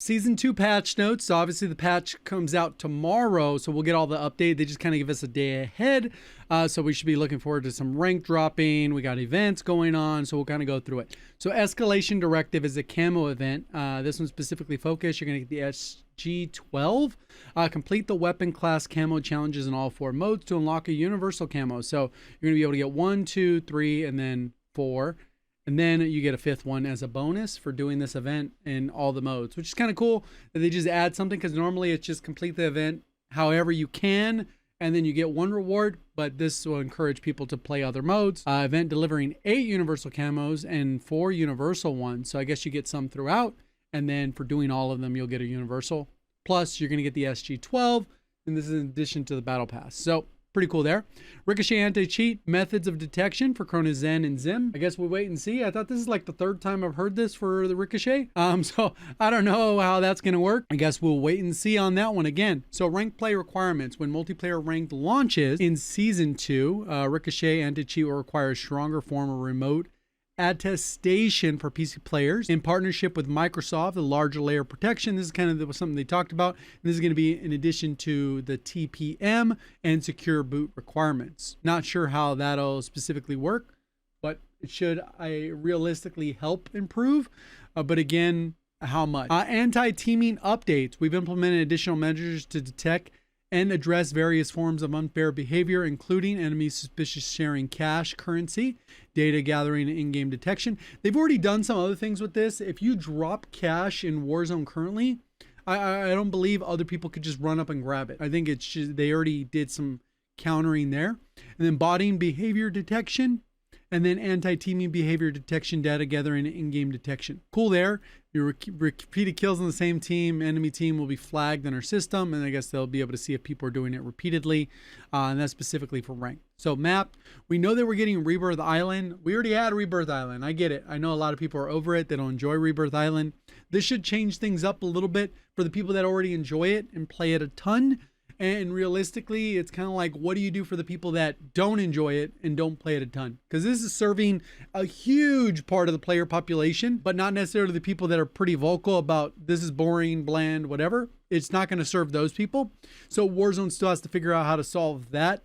Season 2 patch notes. So obviously the patch comes out tomorrow, so we'll get all the update. They just kind of give us a day ahead. So we should be looking forward to some rank dropping. We got events going on, so we'll kind of go through it. So Escalation Directive is a camo event. This one's specifically focused. You're going to get the SG12. Complete the weapon class camo challenges in all 4 modes to unlock a universal camo. So you're going to be able to get 1, 2, 3, and then 4. And then you get a 5th one as a bonus for doing this event in all the modes, which is kind of cool that they just add something, because normally it's just complete the event however you can, and then you get 1 reward, but this will encourage people to play other modes. Event delivering 8 universal camos and 4 universal ones. So I guess you get some throughout, and then for doing all of them, you'll get a universal. Plus, you're going to get the SG12, and this is in addition to the battle pass. So pretty cool there. Ricochet anti-cheat methods of detection for Corona Zen and Zim. I guess we'll wait and see. I thought this is like the 3rd time I've heard this for the Ricochet. So I don't know how that's going to work. I guess we'll wait and see on that one again. So rank play requirements. When multiplayer ranked launches in Season 2, Ricochet anti-cheat will require a stronger form of remote attestation for PC players in partnership with Microsoft, the larger layer of protection. This is kind of something they talked about. And this is going to be in addition to the TPM and secure boot requirements. Not sure how that'll specifically work, but it should realistically help improve. But again, how much? Anti-teaming updates. We've implemented additional measures to detect and address various forms of unfair behavior, including enemy suspicious sharing cash currency, data gathering, and in-game detection. They've already done some other things with this. If you drop cash in Warzone currently, I don't believe other people could just run up and grab it. I think it's just, they already did some countering there. And then botting behavior detection, and then anti-teaming behavior detection, data gathering, and in-game detection. Cool there. Your repeated kills on the same team, enemy team will be flagged in our system, and I guess they'll be able to see if people are doing it repeatedly, and that's specifically for rank. So map, we know that we're getting Rebirth Island. We already had Rebirth Island. I get it. I know a lot of people are over it. They don't enjoy Rebirth Island. This should change things up a little bit for the people that already enjoy it and play it a ton. And realistically, it's kind of like, what do you do for the people that don't enjoy it and don't play it a ton? Because this is serving a huge part of the player population, but not necessarily the people that are pretty vocal about this is boring, bland, whatever. It's not going to serve those people. So Warzone still has to figure out how to solve that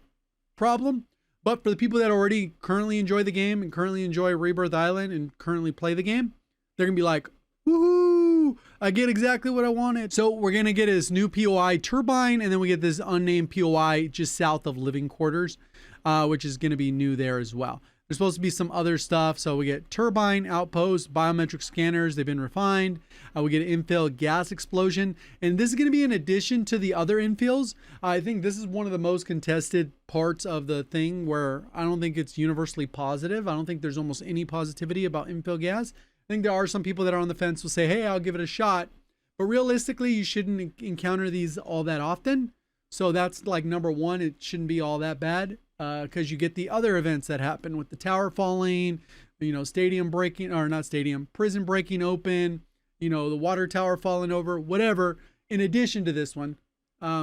problem. But for the people that already currently enjoy the game and currently enjoy Rebirth Island and currently play the game, they're going to be like, woohoo, I get exactly what I wanted. So we're going to get this new POI turbine, and then we get this unnamed POI just south of living quarters, which is going to be new there as well. There's supposed to be some other stuff. So we get turbine, outpost, biometric scanners. They've been refined. We get an infill gas explosion. And this is going to be in addition to the other infills. I think this is one of the most contested parts of the thing where I don't think it's universally positive. I don't think there's almost any positivity about infill gas. I think there are some people that are on the fence will say, hey, I'll give it a shot. But realistically, you shouldn't encounter these all that often. So that's like number one. It shouldn't be all that bad because you get the other events that happen with the tower falling, you know, stadium breaking, or not stadium, prison breaking open, you know, the water tower falling over, whatever, in addition to this one.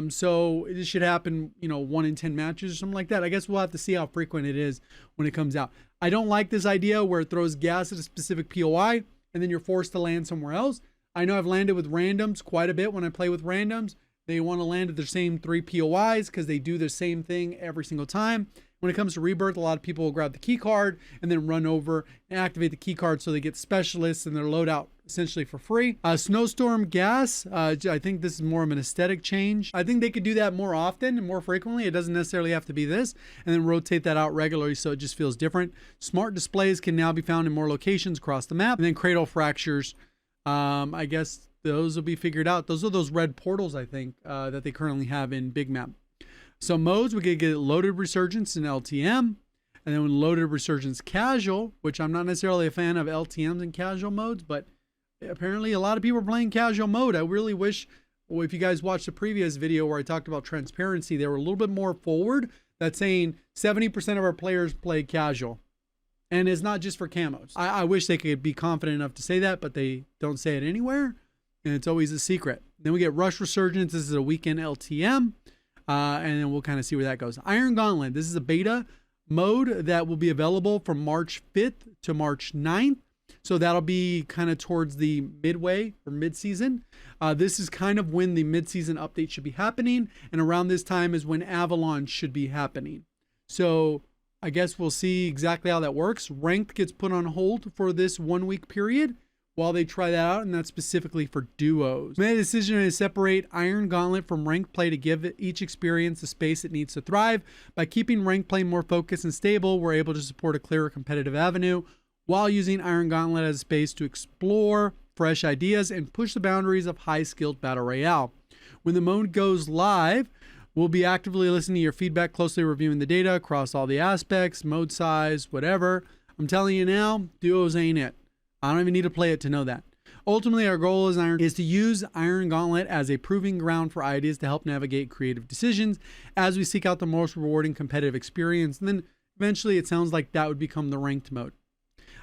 So this should happen, you know, 1 in 10 matches or something like that. I guess we'll have to see how frequent it is when it comes out. I don't like this idea where it throws gas at a specific POI and then you're forced to land somewhere else. I know I've landed with randoms quite a bit when I play with randoms. They want to land at the same 3 POIs because they do the same thing every single time. When it comes to Rebirth, a lot of people will grab the key card and then run over and activate the key card so they get specialists and their loadout essentially for free. Snowstorm gas, I think this is more of an aesthetic change. I think they could do that more often and more frequently. It doesn't necessarily have to be this, and then rotate that out regularly so it just feels different. Smart displays can now be found in more locations across the map. And then cradle fractures, I guess those will be figured out. Those are those red portals, I think, that they currently have in Big Map. So modes, we could get loaded resurgence in LTM, and then when loaded resurgence casual, which I'm not necessarily a fan of LTMs and casual modes, but apparently a lot of people are playing casual mode. I really wish, well, if you guys watched the previous video where I talked about transparency, they were a little bit more forward. That's saying 70% of our players play casual. And it's not just for camos. I wish they could be confident enough to say that, but they don't say it anywhere. And it's always a secret. Then we get Rush Resurgence. This is a weekend LTM. And then we'll kind of see where that goes. Iron Gauntlet. This is a beta mode that will be available from March 5th to March 9th. So that'll be kind of towards the midway or mid-season. This is kind of when the mid-season update should be happening. And around this time is when Avalon should be happening. So I guess we'll see exactly how that works. Ranked gets put on hold for this 1 week period while they try that out, and that's specifically for duos. We made a decision to separate Iron Gauntlet from ranked play to give each experience the space it needs to thrive. By keeping ranked play more focused and stable, we're able to support a clearer competitive avenue while using Iron Gauntlet as a space to explore fresh ideas and push the boundaries of high-skilled Battle Royale. When the mode goes live, we'll be actively listening to your feedback, closely reviewing the data across all the aspects, mode size, whatever. I'm telling you now, duos ain't it. I don't even need to play it to know that. Ultimately, our goal is to use Iron Gauntlet as a proving ground for ideas to help navigate creative decisions as we seek out the most rewarding competitive experience. And then eventually it sounds like that would become the ranked mode.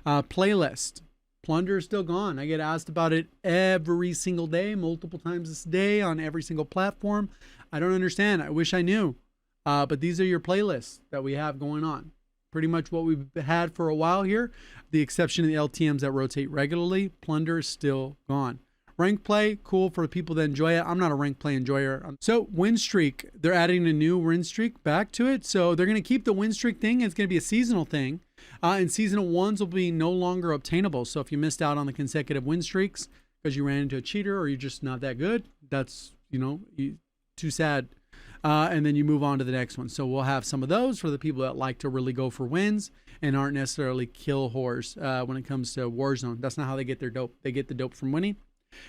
Playlist. Plunder is still gone. I get asked about it every single day, multiple times this day on every single platform. I don't understand. I wish I knew. But these are your playlists that we have going on. Pretty much what we've had for a while here. The exception of the LTMs that rotate regularly. Plunder is still gone. Rank play, cool for the people that enjoy it. I'm not a rank play enjoyer. So win streak, they're adding a new win streak back to it. So they're going to keep the win streak thing. It's going to be a seasonal thing. And seasonal ones will be no longer obtainable. So if you missed out on the consecutive win streaks because you ran into a cheater or you're just not that good, that's, too sad. And then you move on to the next one. So we'll have some of those for the people that like to really go for wins and aren't necessarily kill whores when it comes to Warzone. That's not how they get their dope. They get the dope from winning.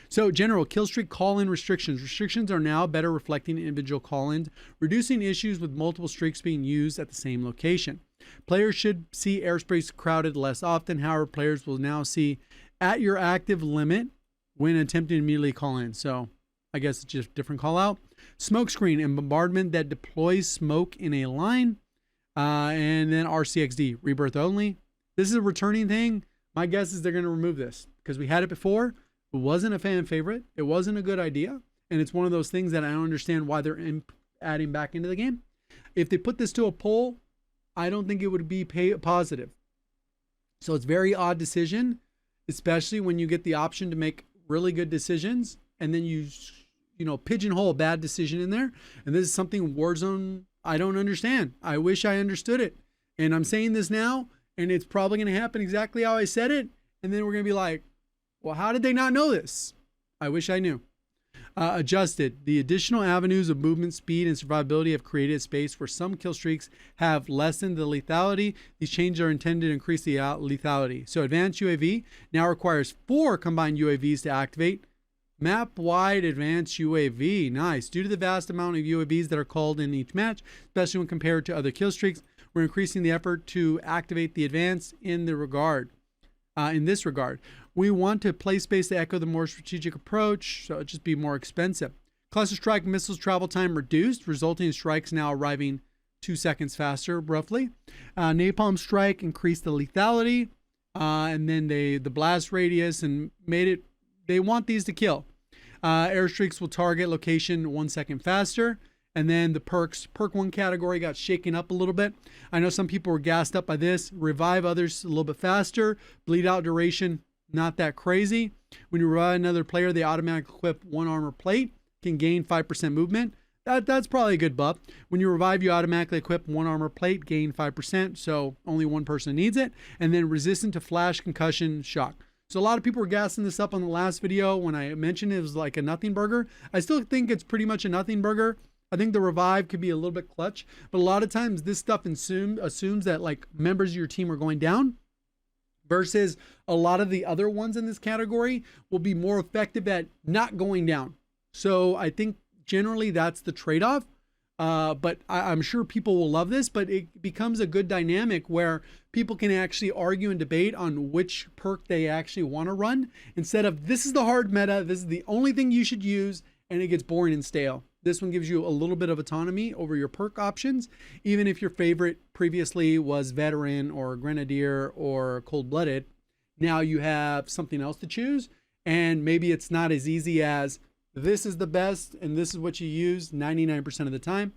So general Killstreak call-in restrictions. Restrictions are now better reflecting individual call-ins, reducing issues with multiple streaks being used at the same location. Players should see airspace crowded less often. However, players will now see at your active limit when attempting to immediately call in. So I guess it's just a different call out. Smoke screen and bombardment that deploys smoke in a line. And then RCXD, rebirth only. This is a returning thing. My guess is they're going to remove this because we had it before. It wasn't a fan favorite. It wasn't a good idea. And it's one of those things that I don't understand why they're adding back into the game. If they put this to a poll, I don't think it would be positive. So it's a very odd decision, especially when you get the option to make really good decisions and then you pigeonhole a bad decision in there. And this is something Warzone, I don't understand. I wish I understood it. And I'm saying this now, and it's probably going to happen exactly how I said it. And then we're going to be like, well, how did they not know this? I wish I knew. Adjusted. The additional avenues of movement, speed, and survivability have created space where some kill streaks have lessened the lethality. These changes are intended to increase the lethality. So advanced UAV now requires 4 combined UAVs to activate. Map-wide advanced UAV. Nice. Due to the vast amount of UAVs that are called in each match, especially when compared to other kill streaks, we're increasing the effort to activate the advanced in this regard. We want to play space to echo the more strategic approach, so it'll just be more expensive. Cluster strike missiles travel time reduced, resulting in strikes now arriving 2 seconds faster, roughly. Napalm strike increased the lethality, and then the blast radius and made it. They want these to kill. Airstreaks will target location 1 second faster. And then the perks, perk 1 category got shaken up a little bit. I know some people were gassed up by this. Revive others a little bit faster. Bleed out duration, not that crazy. When you revive another player, they automatically equip 1 armor plate, can gain 5% movement. That's probably a good buff. When you revive, you automatically equip 1 armor plate, gain 5%, so only 1 person needs it. And then resistant to flash, concussion, shock. So a lot of people were gassing this up on the last video when I mentioned it was like a nothing burger. I still think it's pretty much a nothing burger. I think the revive could be a little bit clutch, but a lot of times this stuff assumes that like members of your team are going down versus a lot of the other ones in this category will be more effective at not going down. So I think generally that's the trade-off. But I'm sure people will love this, but it becomes a good dynamic where people can actually argue and debate on which perk they actually want to run instead of this is the hard meta, this is the only thing you should use, and it gets boring and stale. This one gives you a little bit of autonomy over your perk options, even if your favorite previously was veteran or grenadier or cold-blooded. Now you have something else to choose, and maybe it's not as easy as this is the best and this is what you use 99% of the time.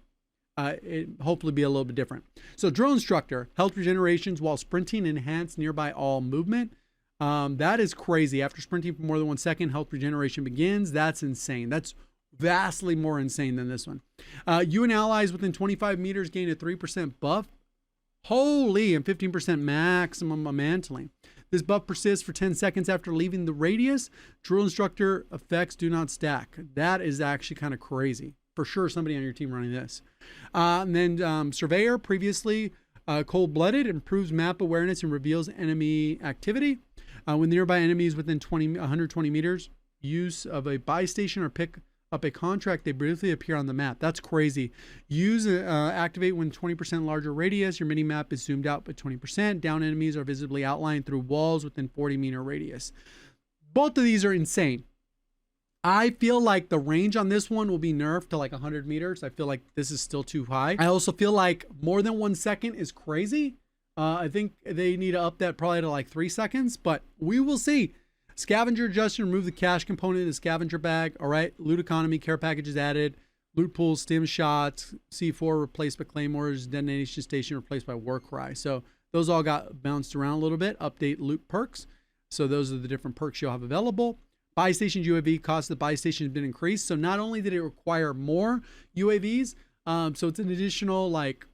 It hopefully be a little bit different. So drill instructor, health regenerations while sprinting, enhance nearby all movement. That is crazy. After sprinting for more than 1 second, health regeneration begins. That's insane. That's vastly more insane than this one. You and allies within 25 meters gain a 3% buff. Holy, and 15% maximum mantling. This buff persists for 10 seconds after leaving the radius. Drill instructor effects do not stack. That is actually kind of crazy. For sure, somebody on your team running this. And then Surveyor, previously cold-blooded, improves map awareness and reveals enemy activity. When nearby enemies within 120 meters, use of a buy station or pick up a contract, they briefly appear on the map. That's crazy. Use activate when 20% larger radius. Your mini map is zoomed out by 20%. Down enemies are visibly outlined through walls within 40-meter radius. Both of these are insane. I feel like the range on this one will be nerfed to like 100 meters. I feel like this is still too high. I also feel like more than 1 second is crazy. I think they need to up that probably to like 3 seconds, but we will see. Scavenger adjustment, remove the cash component of the scavenger bag. All right. Loot economy, care packages added. Loot pools, stim shots, C4 replaced by claymores, detonation station replaced by war cry. So those all got bounced around a little bit. Update loot perks. So those are the different perks you'll have available. Buy stations UAV cost of the buy station has been increased. So not only did it require more UAVs, so it's an additional like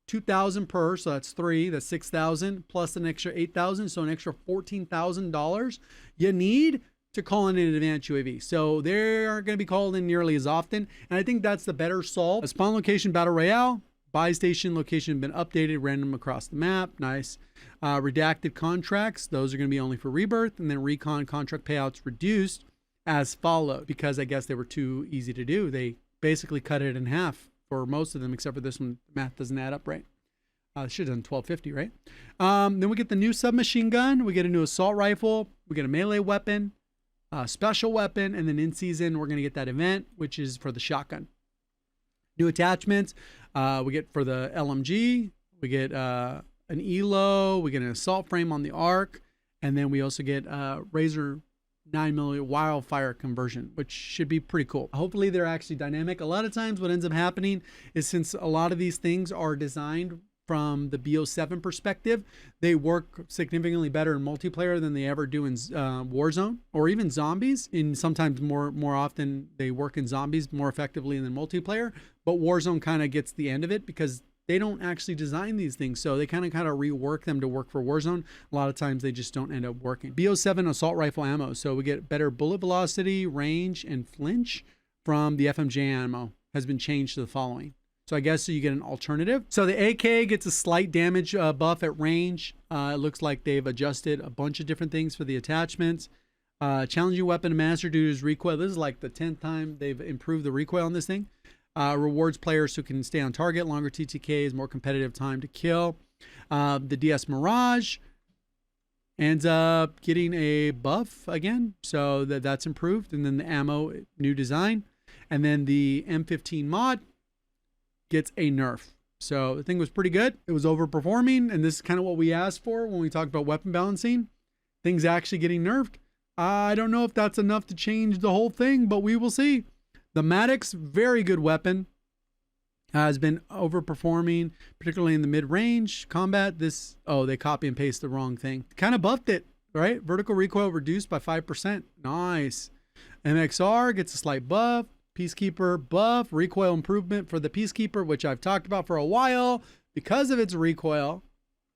2,000 per, so that's 3, that's 6,000 plus an extra 8,000, so an extra $14,000 you need to call in an advanced UAV. So they aren't going to be called in nearly as often, and I think that's the better solve. A spawn location battle royale, buy station location have been updated, random across the map, nice. Redacted contracts, those are going to be only for Rebirth, and then recon contract payouts reduced as followed, because I guess they were too easy to do. They basically cut it in half for most of them, except for this one. Math doesn't add up right. Should have done 1250, right? Then we get the new submachine gun. We get a new assault rifle. We get a melee weapon, special weapon, and then in season we're going to get that event, which is for the shotgun. New attachments. We get for the LMG. We get an ELO. We get an assault frame on the ARC, and then we also get Razor 9mm wildfire conversion, which should be pretty cool. Hopefully they're actually dynamic. A lot of times what ends up happening is, since a lot of these things are designed from the BO7 perspective, they work significantly better in multiplayer than they ever do in Warzone or even zombies. And sometimes more often they work in zombies more effectively than multiplayer, but Warzone kind of gets the end of it because they don't actually design these things. So they kind of rework them to work for Warzone. A lot of times they just don't end up working. BO7 assault rifle ammo. So we get better bullet velocity, range, and flinch from the FMJ ammo has been changed to the following. So I guess so you get an alternative. So the AK gets a slight damage buff at range. It looks like they've adjusted a bunch of different things for the attachments. Challenging weapon to master due to his recoil. This is like the 10th time they've improved the recoil on this thing. Rewards players who can stay on target, longer TTKs, more competitive time to kill. The DS Mirage ends up getting a buff again, so that's improved. And then the ammo, new design. And then the M15 mod gets a nerf. So the thing was pretty good. It was overperforming, and this is kind of what we asked for when we talked about weapon balancing. Things actually getting nerfed. I don't know if that's enough to change the whole thing, but we will see. The Maddox, very good weapon, has been overperforming, particularly in the mid-range combat. They copy and paste the wrong thing. Kind of buffed it, right? Vertical recoil reduced by 5%. Nice. MXR gets a slight buff. Peacekeeper buff. Recoil improvement for the Peacekeeper, which I've talked about for a while because of its recoil.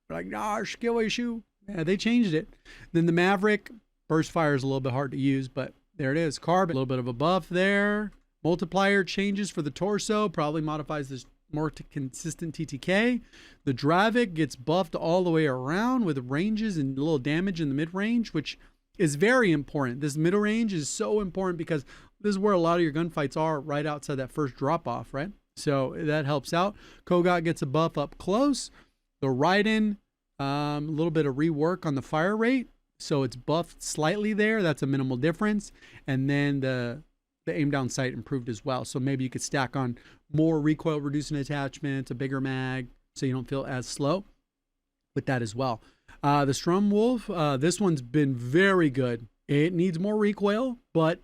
We're like, skill issue. Yeah, they changed it. Then the Maverick, burst fire is a little bit hard to use, but there it is. Carbon, a little bit of a buff there. Multiplier changes for the torso, probably modifies this more consistent TTK. The Dravik gets buffed all the way around with ranges and a little damage in the mid-range, which is very important. This middle range is so important because this is where a lot of your gunfights are, right outside that first drop-off, right? So that helps out. Kogot gets a buff up close. The Raiden, a little bit of rework on the fire rate. So it's buffed slightly there. That's a minimal difference. And then the aim down sight improved as well. So maybe you could stack on more recoil reducing attachments, a bigger mag, so you don't feel as slow with that as well. The Strum Wolf, this one's been very good. It needs more recoil, but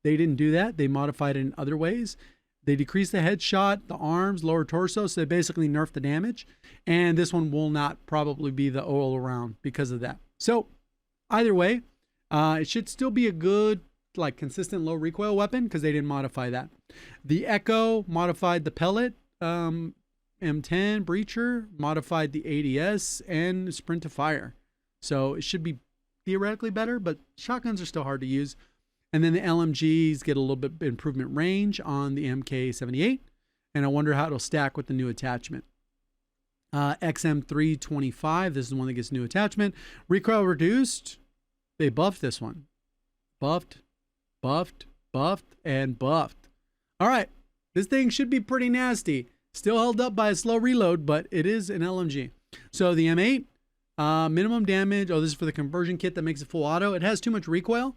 they didn't do that. They modified it in other ways. They decreased the headshot, the arms, lower torso, so they basically nerfed the damage. And this one will not probably be the all around because of that. So Either way, it should still be a good, like, consistent low recoil weapon because they didn't modify that. The Echo modified the pellet. M10 breacher modified the ADS and sprint to fire. So it should be theoretically better, but shotguns are still hard to use. And then the LMGs get a little bit improvement range on the MK78. And I wonder how it'll stack with the new attachment. XM325, this is the one that gets new attachment. Recoil reduced. They buffed this one. Buffed, and buffed. All right. This thing should be pretty nasty. Still held up by a slow reload, but it is an LMG. So the M8, minimum damage. Oh, this is for the conversion kit that makes it full auto. It has too much recoil,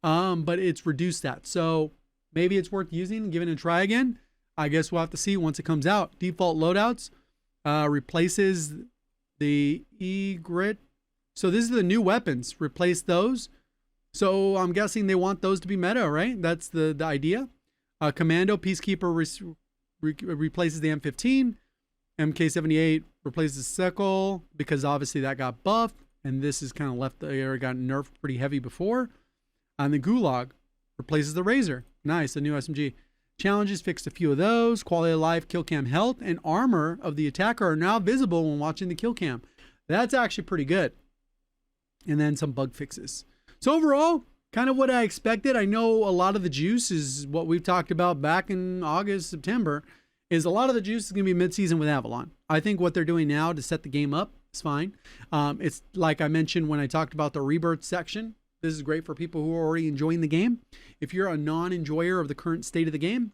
but it's reduced that. So maybe it's worth using and giving it a try again. I guess we'll have to see once it comes out. Default loadouts replaces the E-Grit. So this is the new weapons. Replace those. So I'm guessing they want those to be meta, right? That's the idea. Commando Peacekeeper replaces the M15. MK78 replaces Sickle because obviously that got buffed. And this is kind of left there, got nerfed pretty heavy before. And the Gulag replaces the Razor. Nice, the new SMG. Challenges fixed a few of those. Quality of life, kill cam health, and armor of the attacker are now visible when watching the kill cam. That's actually pretty good. And then some bug fixes. So overall, kind of what I expected. I know a lot of the juice is what we've talked about back in August, September, is a lot of the juice is going to be mid-season with Avalon. I think what they're doing now to set the game up is fine. It's like I mentioned when I talked about the Rebirth section. This is great for people who are already enjoying the game. If you're a non-enjoyer of the current state of the game,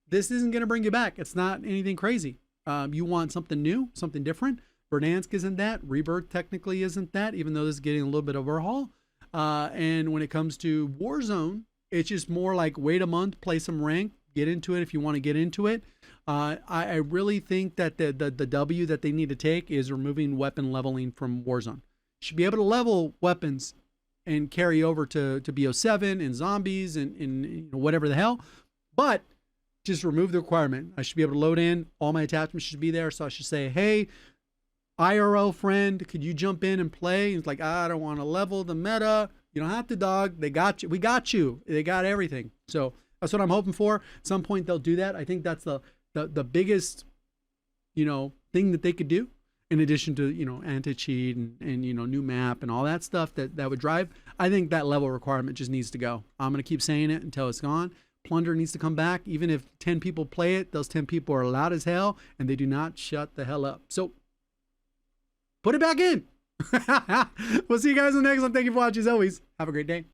this isn't going to bring you back. It's not anything crazy. You want something new, something different. Verdansk isn't that. Rebirth technically isn't that, even though this is getting a little bit of overhaul. And when it comes to Warzone, it's just more like wait a month, play some rank, get into it if you want to get into it. I really think that the W that they need to take is removing weapon leveling from Warzone. You should be able to level weapons and carry over to BO7 and zombies and you know, whatever the hell. But just remove the requirement. I should be able to load in. All my attachments should be there. So I should say, hey, IRL friend, could you jump in and play? And it's like, I don't want to level the meta. You don't have to, dog. They got you. We got you. They got everything. So that's what I'm hoping for. At some point they'll do that. I think that's the biggest, you know, thing that they could do. In addition to, you know, anti-cheat and you know, new map and all that stuff that would drive. I think that level requirement just needs to go. I'm going to keep saying it until it's gone. Plunder needs to come back. Even if 10 people play it, those 10 people are loud as hell and they do not shut the hell up. So put it back in. We'll see you guys in the next one. Thank you for watching as always. Have a great day.